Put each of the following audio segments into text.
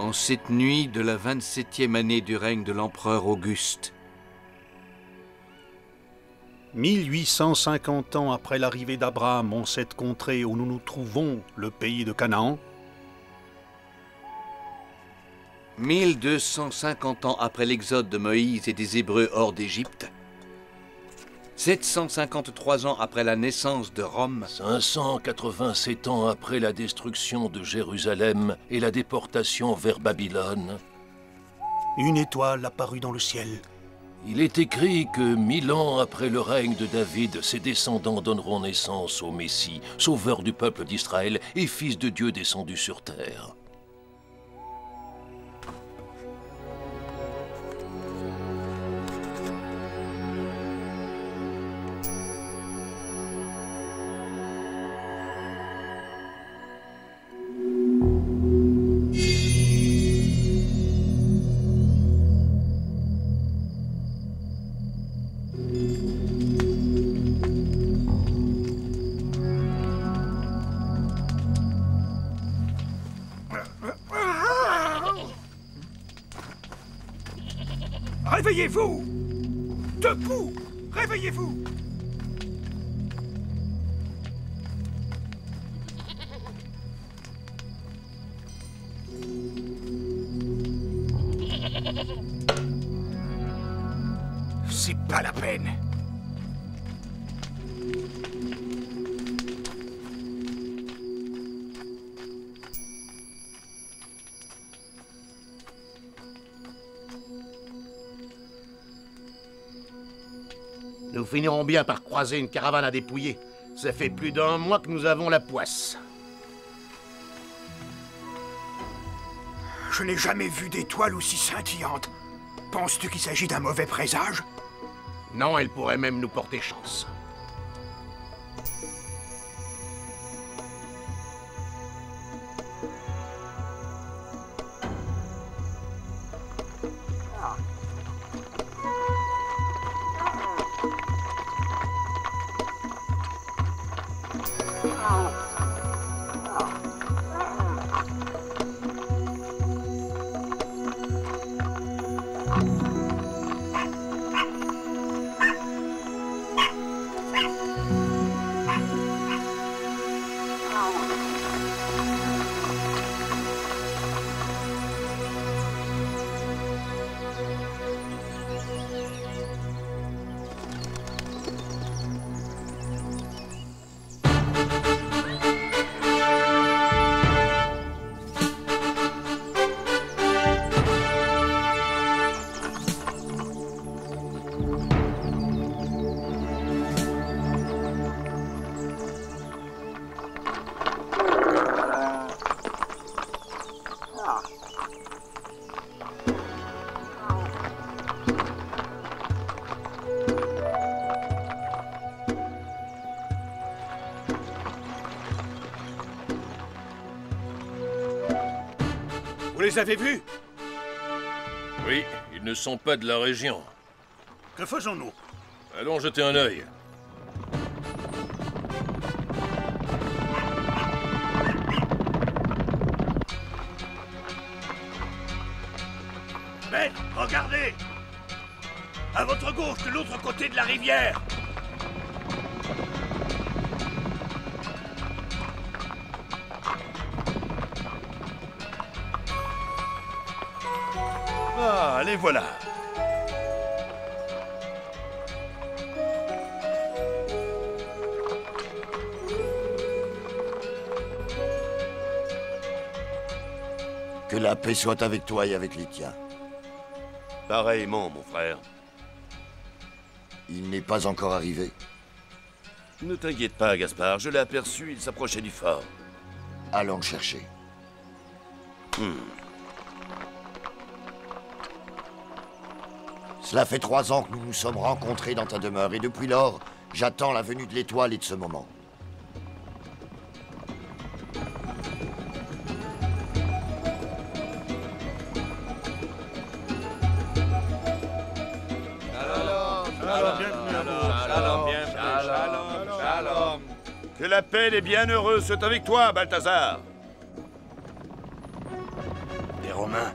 en cette nuit de la 27e année du règne de l'empereur Auguste. 1850 ans après l'arrivée d'Abraham en cette contrée où nous nous trouvons, le pays de Canaan. 1250 ans après l'exode de Moïse et des Hébreux hors d'Égypte. 753 ans après la naissance de Rome. 587 ans après la destruction de Jérusalem et la déportation vers Babylone. Une étoile apparut dans le ciel. Il est écrit que 1000 ans après le règne de David, ses descendants donneront naissance au Messie, sauveur du peuple d'Israël et fils de Dieu descendu sur terre. Réveillez-vous! Debout! Réveillez-vous! C'est pas la peine. Nous finirons bien par croiser une caravane à dépouiller. Ça fait plus d'1 mois que nous avons la poisse. Je n'ai jamais vu d'étoile aussi scintillante. Penses-tu qu'il s'agit d'un mauvais présage? Non, elle pourrait même nous porter chance. Vous les avez vus? Oui, ils ne sont pas de la région. Que faisons-nous? Allons jeter un œil. Mais, regardez! À votre gauche, de l'autre côté de la rivière! Ah, les voilà. Que la paix soit avec toi et avec les tiens. Pareillement, mon frère. Il n'est pas encore arrivé. Ne t'inquiète pas, Gaspard. Je l'ai aperçu, il s'approchait du fort. Allons le chercher. Cela fait 3 ans que nous nous sommes rencontrés dans ta demeure, et depuis lors, j'attends la venue de l'étoile et de ce moment. Que la paix et les bienheureux soient avec toi, Balthazar. Des Romains.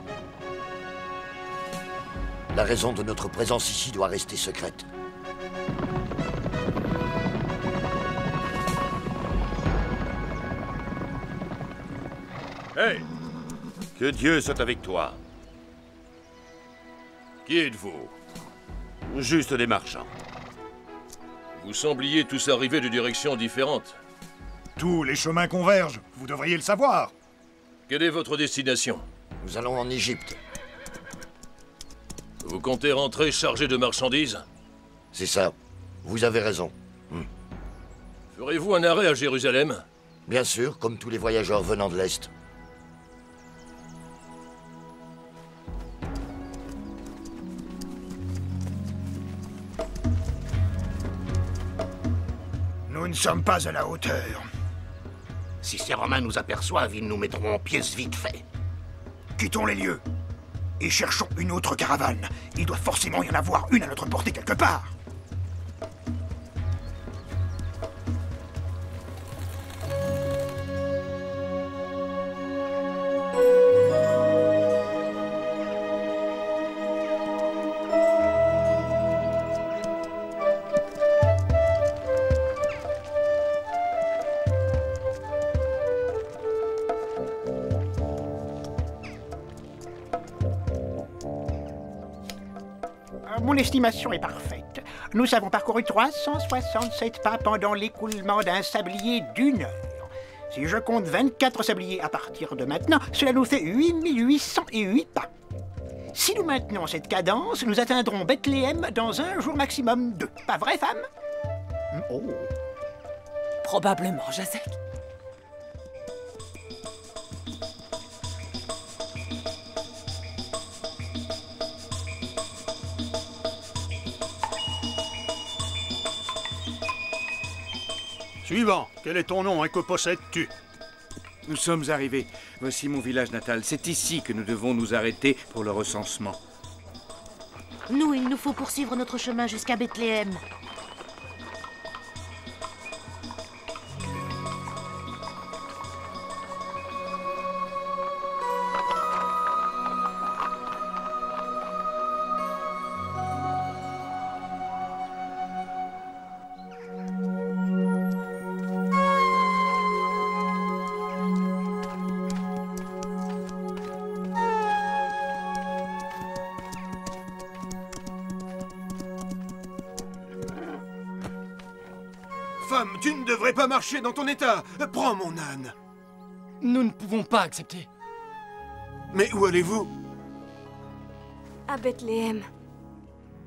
La raison de notre présence ici doit rester secrète. Hey! Que Dieu soit avec toi. Qui êtes-vous? Juste des marchands. Vous sembliez tous arriver de directions différentes. Tous les chemins convergent, vous devriez le savoir. Quelle est votre destination? Nous allons en Égypte. Vous comptez rentrer chargé de marchandises? C'est ça. Vous avez raison. Ferez-vous un arrêt à Jérusalem? Bien sûr, comme tous les voyageurs venant de l'Est. Nous ne sommes pas à la hauteur. Si ces Romains nous aperçoivent, ils nous mettront en pièces vite fait. Quittons les lieux et cherchons une autre caravane. Il doit forcément y en avoir une à notre portée quelque part. Mon estimation est parfaite. Nous avons parcouru 367 pas pendant l'écoulement d'un sablier d'1 heure. Si je compte 24 sabliers à partir de maintenant, cela nous fait 8808 pas. Si nous maintenons cette cadence, nous atteindrons Bethléem dans un jour maximum 2. Pas vrai, femme? Oh. Probablement, Jacek. Suivant, quel est ton nom et que possèdes-tu? Nous sommes arrivés. Voici mon village natal. C'est ici que nous devons nous arrêter pour le recensement. Nous, il nous faut poursuivre notre chemin jusqu'à Bethléem. Femme, tu ne devrais pas marcher dans ton état. Prends mon âne. Nous ne pouvons pas accepter. Mais où allez-vous? À Bethléem.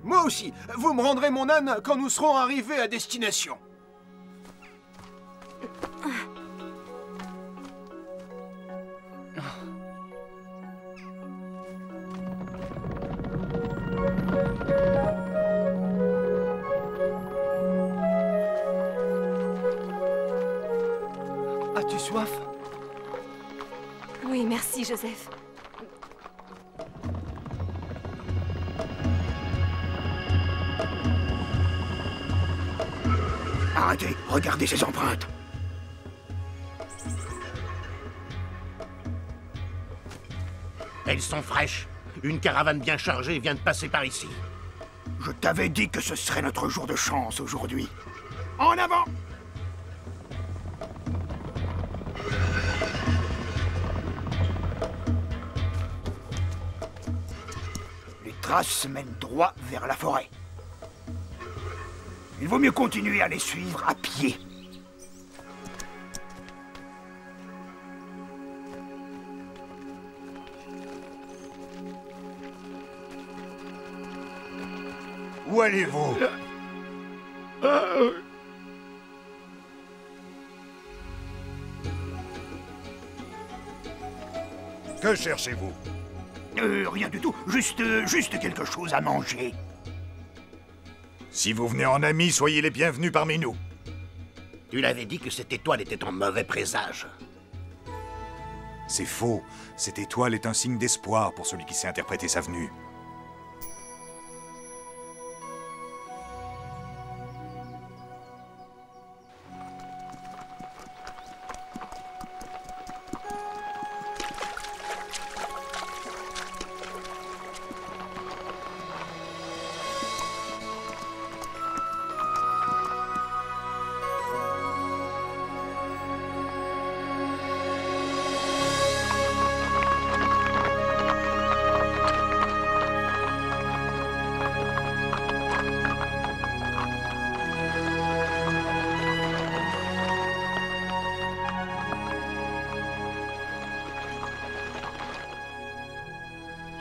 Moi aussi. Vous me rendrez mon âne quand nous serons arrivés à destination. As-tu soif? Oui, merci, Joseph. Arrêtez, regardez ces empreintes. Elles sont fraîches. Une caravane bien chargée vient de passer par ici. Je t'avais dit que ce serait notre jour de chance aujourd'hui. En avant! Les traces mènent droit vers la forêt. Il vaut mieux continuer à les suivre à pied. Où allez-vous? Que cherchez-vous? Rien du tout. Juste quelque chose à manger. Si vous venez en ami, soyez les bienvenus parmi nous. Tu l'avais dit que cette étoile était en mauvais présage. C'est faux. Cette étoile est un signe d'espoir pour celui qui sait interpréter sa venue.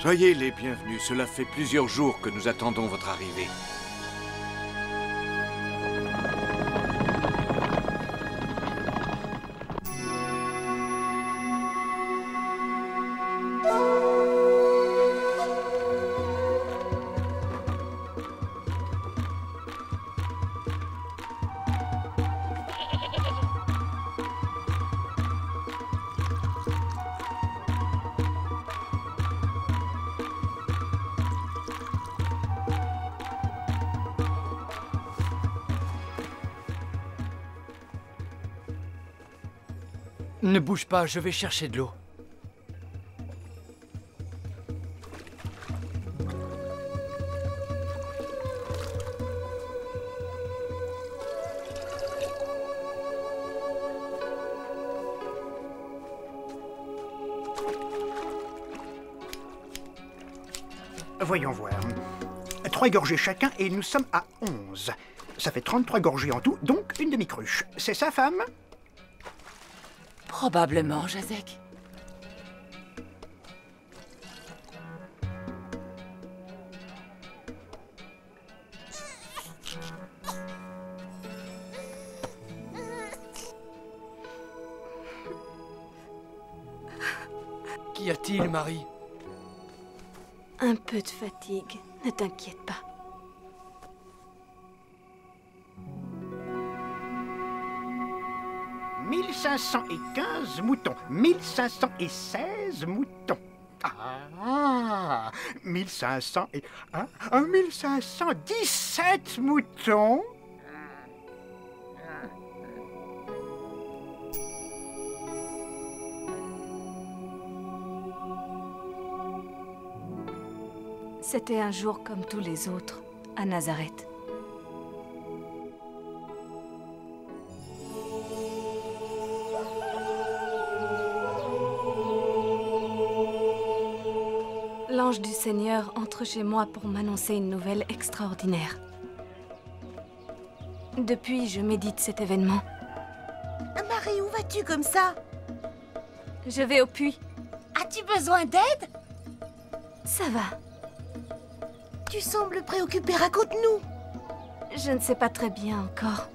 Soyez les bienvenus. Cela fait plusieurs jours que nous attendons votre arrivée. Ne bouge pas, je vais chercher de l'eau. Voyons voir. 3 gorgées chacun et nous sommes à 11. Ça fait 33 gorgées en tout, donc une demi-cruche. C'est ça, femme? Probablement, Jacek. Qu'y a-t-il, Marie? Un peu de fatigue, ne t'inquiète pas. « 1515 moutons, 1516 moutons. Ah, 1500 et... 1517 moutons. C'était un jour comme tous les autres, à Nazareth. L'ange du Seigneur entre chez moi pour m'annoncer une nouvelle extraordinaire. Depuis, je médite cet événement. Marie, où vas-tu comme ça? Je vais au puits. As-tu besoin d'aide? Ça va. Tu sembles préoccupée, raconte-nous. Je ne sais pas très bien encore.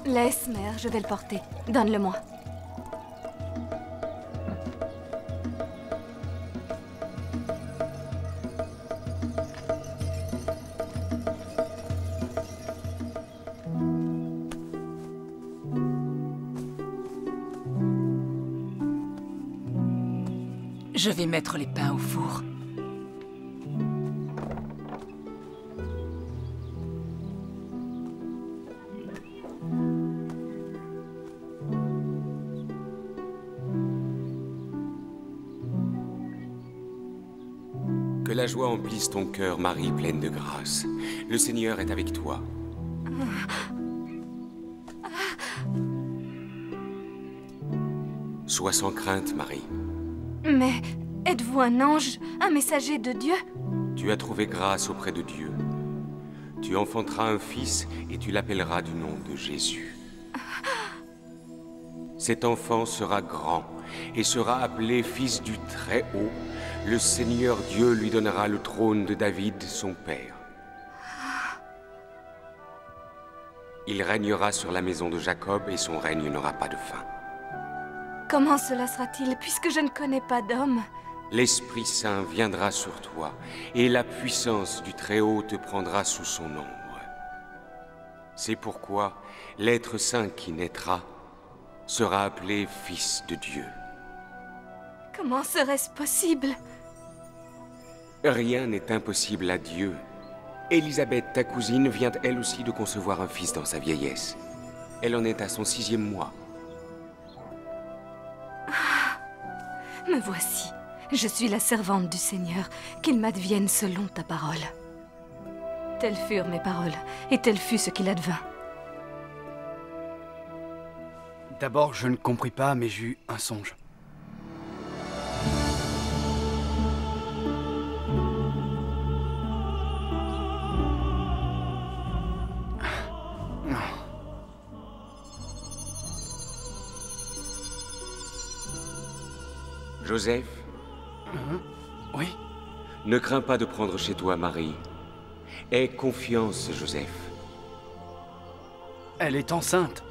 Laisse, mère, je vais le porter. Donne-le-moi. Je vais mettre les pains au four. Que la joie emplisse ton cœur, Marie pleine de grâce. Le Seigneur est avec toi. Sois sans crainte, Marie. Mais êtes-vous un ange, un messager de Dieu? Tu as trouvé grâce auprès de Dieu. Tu enfanteras un fils et tu l'appelleras du nom de Jésus. Cet enfant sera grand et sera appelé fils du Très-Haut. Le Seigneur Dieu lui donnera le trône de David, son père. Il régnera sur la maison de Jacob et son règne n'aura pas de fin. Comment cela sera-t-il, puisque je ne connais pas d'homme? L'Esprit Saint viendra sur toi, et la puissance du Très-Haut te prendra sous son ombre. C'est pourquoi l'être saint qui naîtra sera appelé Fils de Dieu. Comment serait-ce possible? Rien n'est impossible à Dieu. Élisabeth, ta cousine, vient elle aussi de concevoir un fils dans sa vieillesse. Elle en est à son 6e mois. Me voici. Je suis la servante du Seigneur. Qu'il m'advienne selon ta parole. Telles furent mes paroles, et tel fut ce qu'il advint. D'abord, je ne compris pas, mais j'eus un songe. Joseph? Oui? Ne crains pas de prendre chez toi Marie. Aie confiance, Joseph. Elle est enceinte.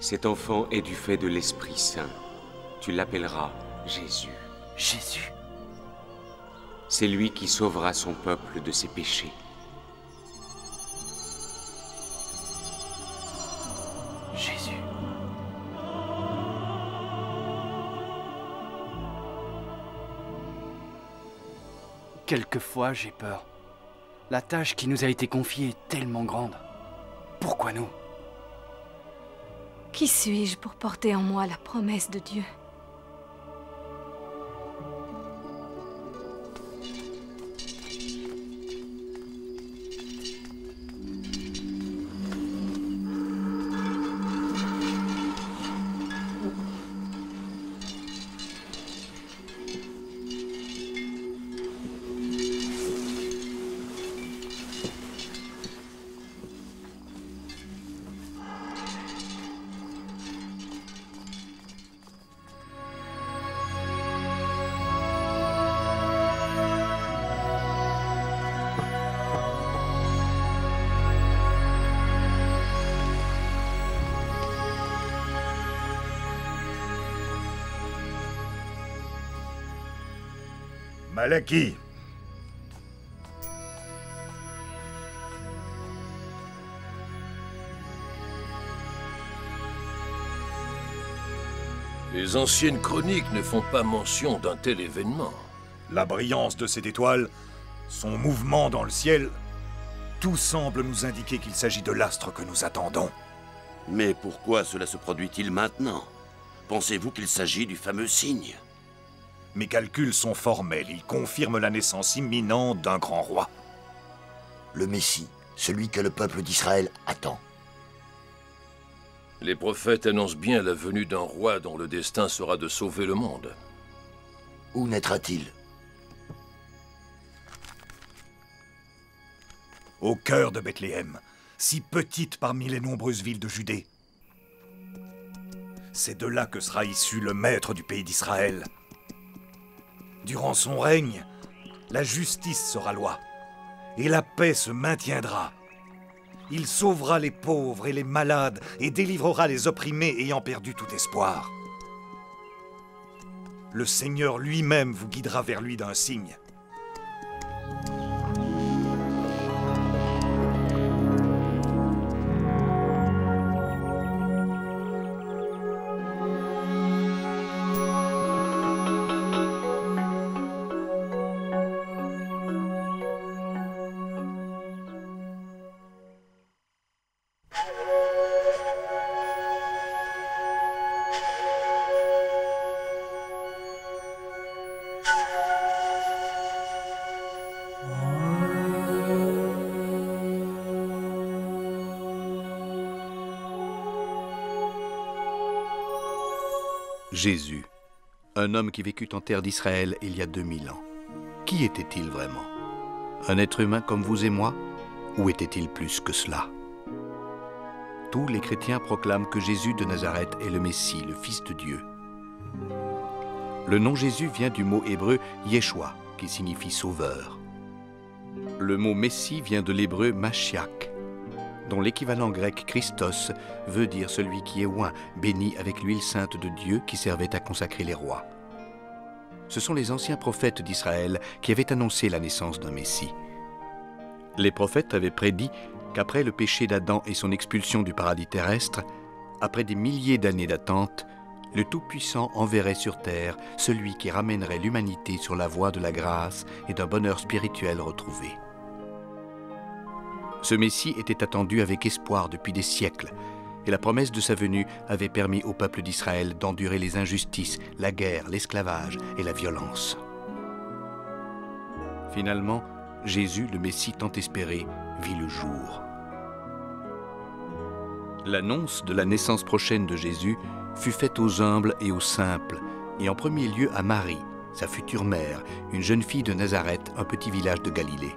Cet enfant est du fait de l'Esprit Saint. Tu l'appelleras Jésus. Jésus? C'est lui qui sauvera son peuple de ses péchés. Jésus. Quelquefois, j'ai peur. La tâche qui nous a été confiée est tellement grande. Pourquoi nous? Qui suis-je pour porter en moi la promesse de Dieu? Malachie! Les anciennes chroniques ne font pas mention d'un tel événement. La brillance de cette étoile, son mouvement dans le ciel, tout semble nous indiquer qu'il s'agit de l'astre que nous attendons. Mais pourquoi cela se produit-il maintenant? Pensez-vous qu'il s'agit du fameux signe? Mes calculs sont formels, ils confirment la naissance imminente d'un grand roi. Le Messie, celui que le peuple d'Israël attend. Les prophètes annoncent bien la venue d'un roi dont le destin sera de sauver le monde. Où naîtra-t-il? Au cœur de Bethléem, si petite parmi les nombreuses villes de Judée. C'est de là que sera issu le maître du pays d'Israël. Durant son règne, la justice sera loi, et la paix se maintiendra. Il sauvera les pauvres et les malades, et délivrera les opprimés ayant perdu tout espoir. Le Seigneur lui-même vous guidera vers lui d'un signe. Jésus, un homme qui vécut en terre d'Israël il y a 2000 ans. Qui était-il vraiment? Un être humain comme vous et moi? Ou était-il plus que cela? Tous les chrétiens proclament que Jésus de Nazareth est le Messie, le Fils de Dieu. Le nom Jésus vient du mot hébreu Yeshua, qui signifie sauveur. Le mot Messie vient de l'hébreu Mashiach, dont l'équivalent grec Christos veut dire celui qui est oint, béni avec l'huile sainte de Dieu qui servait à consacrer les rois. Ce sont les anciens prophètes d'Israël qui avaient annoncé la naissance d'un Messie. Les prophètes avaient prédit qu'après le péché d'Adam et son expulsion du paradis terrestre, après des milliers d'années d'attente, le Tout-Puissant enverrait sur terre celui qui ramènerait l'humanité sur la voie de la grâce et d'un bonheur spirituel retrouvé. Ce Messie était attendu avec espoir depuis des siècles, et la promesse de sa venue avait permis au peuple d'Israël d'endurer les injustices, la guerre, l'esclavage et la violence. Finalement, Jésus, le Messie tant espéré, vit le jour. L'annonce de la naissance prochaine de Jésus fut faite aux humbles et aux simples, et en premier lieu à Marie, sa future mère, une jeune fille de Nazareth, un petit village de Galilée.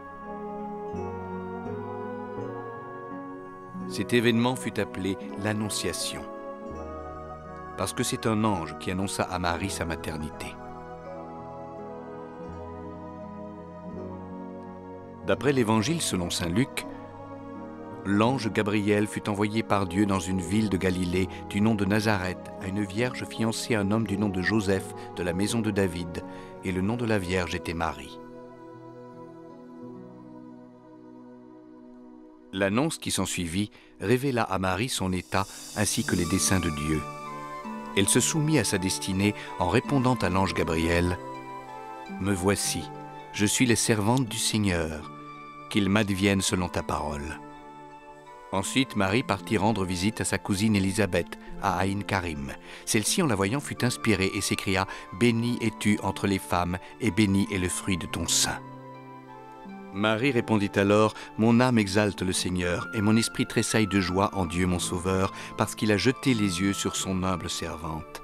Cet événement fut appelé l'Annonciation. parce que c'est un ange qui annonça à Marie sa maternité. D'après l'Évangile selon saint Luc, l'ange Gabriel fut envoyé par Dieu dans une ville de Galilée du nom de Nazareth à une vierge fiancée à un homme du nom de Joseph de la maison de David, et le nom de la vierge était Marie. L'annonce qui s'ensuivit révéla à Marie son état ainsi que les desseins de Dieu. Elle se soumit à sa destinée en répondant à l'ange Gabriel « Me voici, je suis la servante du Seigneur, qu'il m'advienne selon ta parole. » Ensuite, Marie partit rendre visite à sa cousine Élisabeth, à Aïn Karim. Celle-ci, en la voyant, fut inspirée et s'écria « Bénie es-tu entre les femmes, et béni est le fruit de ton sein. » Marie répondit alors « Mon âme exalte le Seigneur, et mon esprit tressaille de joie en Dieu mon Sauveur, parce qu'il a jeté les yeux sur son humble servante.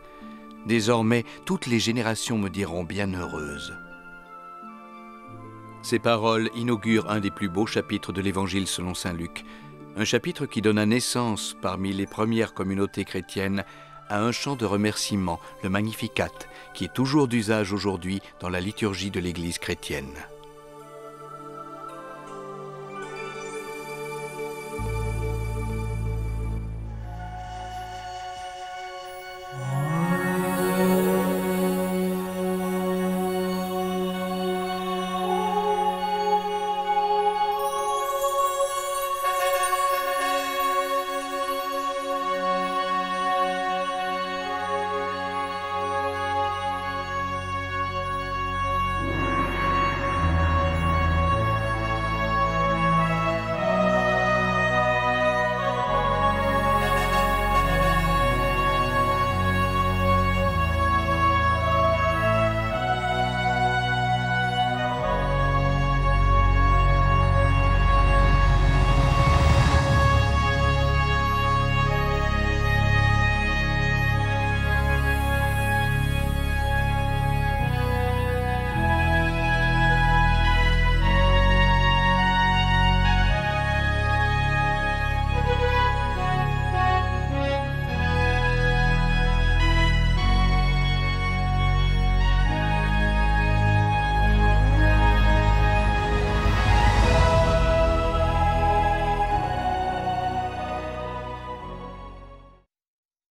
Désormais, toutes les générations me diront bienheureuse. » Ces paroles inaugurent un des plus beaux chapitres de l'Évangile selon saint Luc, un chapitre qui donna naissance, parmi les premières communautés chrétiennes, à un chant de remerciement, le Magnificat, qui est toujours d'usage aujourd'hui dans la liturgie de l'Église chrétienne.